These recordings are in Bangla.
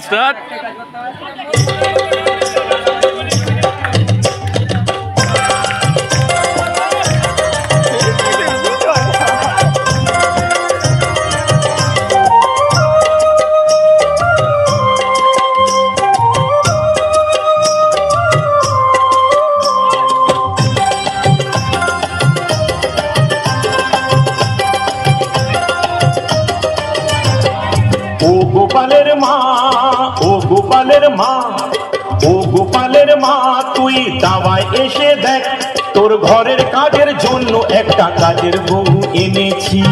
স্টার্ট গোপালের মা, ও গোপালের মা, ও গোপালের মা, তুই দাওয়ায় এসে দেখ, তোর ঘরের কাজের জন্য একটা কাজের বউ এনেছি।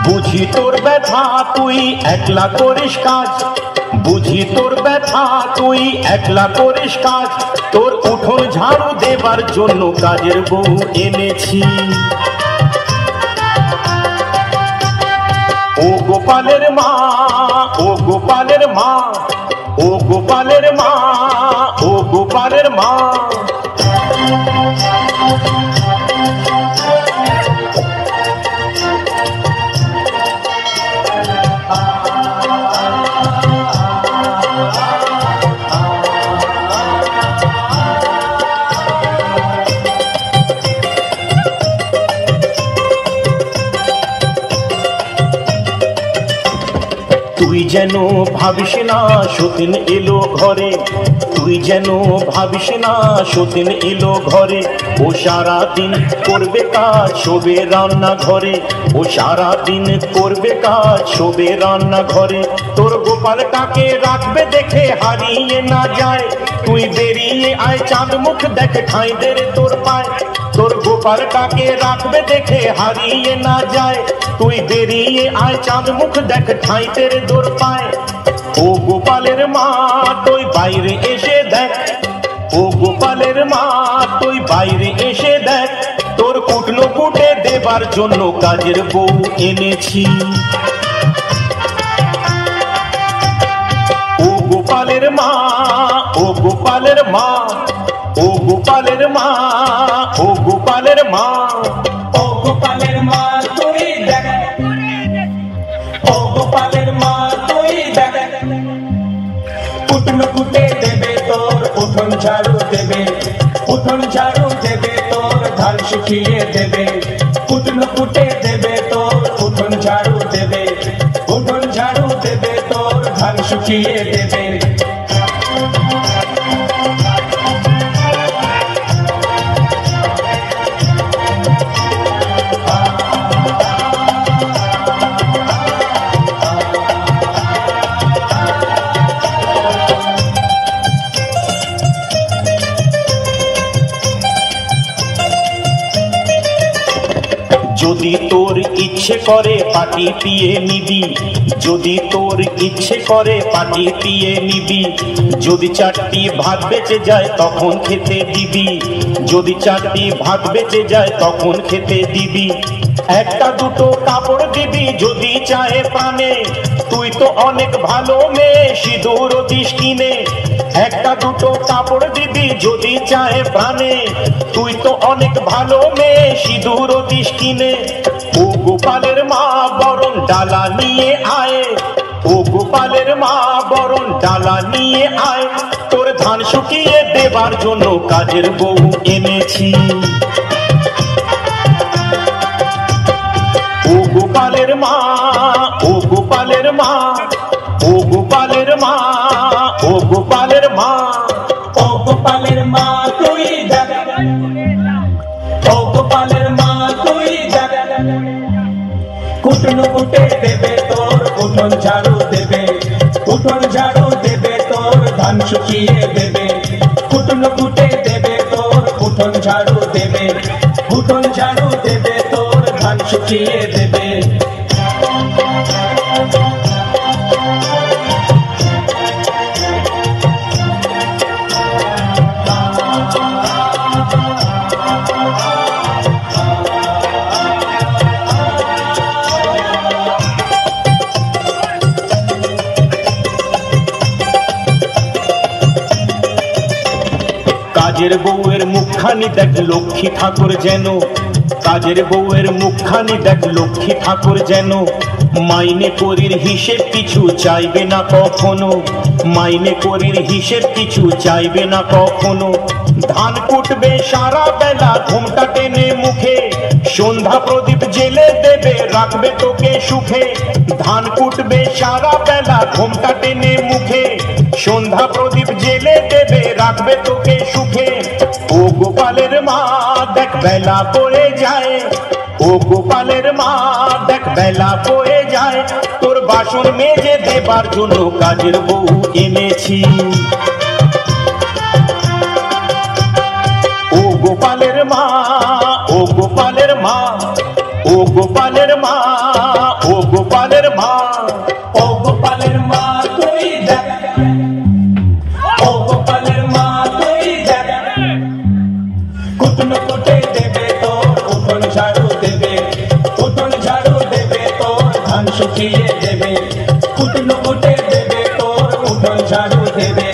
বুঝি তোর ব্যথা তুই একলা করিস কাজ, বুঝি তোর ব্যথা তুই একলা করিস কাজ, তোর উঠোন ঝাড়ু দেবার জন্য কাজের বউ এনেছি। ও গোপালের মা, ও গোপালের মা, ও গোপালের মা, ও গোপালের মা। তুই যেন ভাবিস না সতীন এলো ঘরে, তুই যেন ভাবিস না সতীন এলো ঘরে, ও সারাদিন করবে কাজ শোবে রান্না ঘরে, ও সারাদিন করবে কাজ শোবে রান্না ঘরে। তোর গোপালটাকে রাখবে দেখে হারিয়ে না যায়, তুই বেরিয়ে আয় চাঁদ মুখ দেখ ঠাঁই দে রে তোর পায়। তোর গোপালটাকে রাখবে দেখে হারিয়ে না যায়, তুই বেরিয়ে আয় চাঁদ মুখ দেখ ঠাঁই তেরে দোর পায়। ও গোপালের মা তুই বাইরে এসে দেখ, ও গোপালের মা তুই বাইরে এসে দেখ, তোর কুটনো কুটে দেবার জন্য কাজের বউ এনেছি। ও গোপালের মা, ও গোপালের মা, ও গোপালের মা, ও গোপালের মা। ও গোপালের মা তুই দেখ, ও গোপালের মা তুই দেখ, কুটনো কুটে দেবে তোর উঠোন ঝাড়ু দেবে, উঠোন ঝাড়ু দেবে তোর ধান শুকিয়ে দেবে, কুটনো কুটে দেবে তোর উঠোন ঝাড়ু দেবে, উঠোন ঝাড়ু দেবে তোর ধান শুকিয়ে দেবে। যদি তোর ইচ্ছে করে পাটি পিয়ে নিবি, যদি তোর ইচ্ছে করে পাটি পিয়ে নিবি, যদি চারটি ভাত বেঁচে যায় তখন খেতে দিবি, যদি চারটি ভাত বেঁচে যায় তখন খেতে দিবি। একটা দুটো কাপড় দিবি যদি চাহে প্রাণে, তুই তো অনেক ভালো মেয়ে সিঁদুর দিস কিনে। একটা দুটো কাপড় দিবি যদি চাহে প্রাণে, তুই তো অনেক ভালো মেয়ে সিঁদুর দিস কিনে। ও গোপালের মা বরণ ডালা নিয়ে আয়, ও গোপালের মা বরণ ডালা নিয়ে আয়, তোর ধান শুকিয়ে দেবার জন্য কাজের বউ এনেছি। ও গোপালের মা, ও গোপালের মা, ও গোপালের মা, ও গোপালের মা। ও গোপালের মা তুই দেখ, ও গোপালের মা তুই দেখ, কুটনো কুটে দেবে তোর উঠোন ঝাড়ু দেবে, উঠোন ঝাড়ু দেবে তোর ধান শুকিয়ে দেবে, কুটনো কুটে দেবে তোর উঠোন ঝাড়ু দেবে, উঠোন ঝাড়ু দেবে তোর ধান শুকিয়ে দেবে। কাজের বউয়ের মুখখানি দেখ লক্ষ্মী ঠাকুর যেন, কাজের বউয়ের মুখখানি দেখ লক্ষ্মী ঠাকুর যেন, মাইনে করির হিসেব কিছু চাইবে না কখনো, মাইনে করির হিসেব কিছু চাইবে না কখনো। ধান কুটবে সারা বেলা ঘুমটা টেনে মুখে, সন্ধ্যা প্রদীপ জেলে দেবে রাখবে তোকে সুখে। ধান কুটবে সারা বেলা ঘুমটা টেনে মুখে, সন্ধ্যা প্রদীপ জেলে দেবে রাখবে তোকে সুখে। ও গোপালের মা দেখ বেলা পড়ে যায়, ও গোপালের মা দেখ বেলা পড়ে যায়, তোর বাসন মেজে দেবার জন্য কাজের বউ এনেছি। ও গোপালের মা, ও গোপালের মা, ও গোপালের মা, ও গোপালের মা, ও গোপালের মা তুই দেখ, ও গোপালের মা তুই দেখ, কুটুন কুটে দেবে তোর উঠোন ঝাড়ু দেবে, উঠোন ঝাড়ু দেবে তোর ধান শুকিয়ে দেবে। কুটুন কুটে দেবে তোর উঠোন ঝাড়ু দেবে,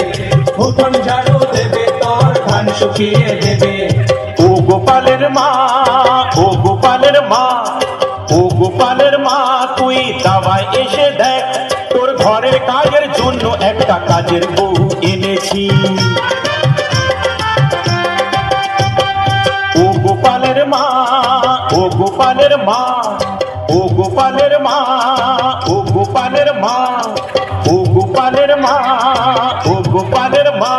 উঠোন ঝাড়ু দেবে তোর ধান শুকিয়ে দেবে। ও গোপালের মা, ও গোপালের মা, ও গোপালের মা তুই দাওয়ায় এসে দেখ, তোর ঘরের কাজের জন্য একটা কাজের বউ এনেছি। ও গোপালের মা, ও গোপালের মা, ও গোপালের মা, ও গোপালের মা, ও গোপালের মা, ও গোপালের মা।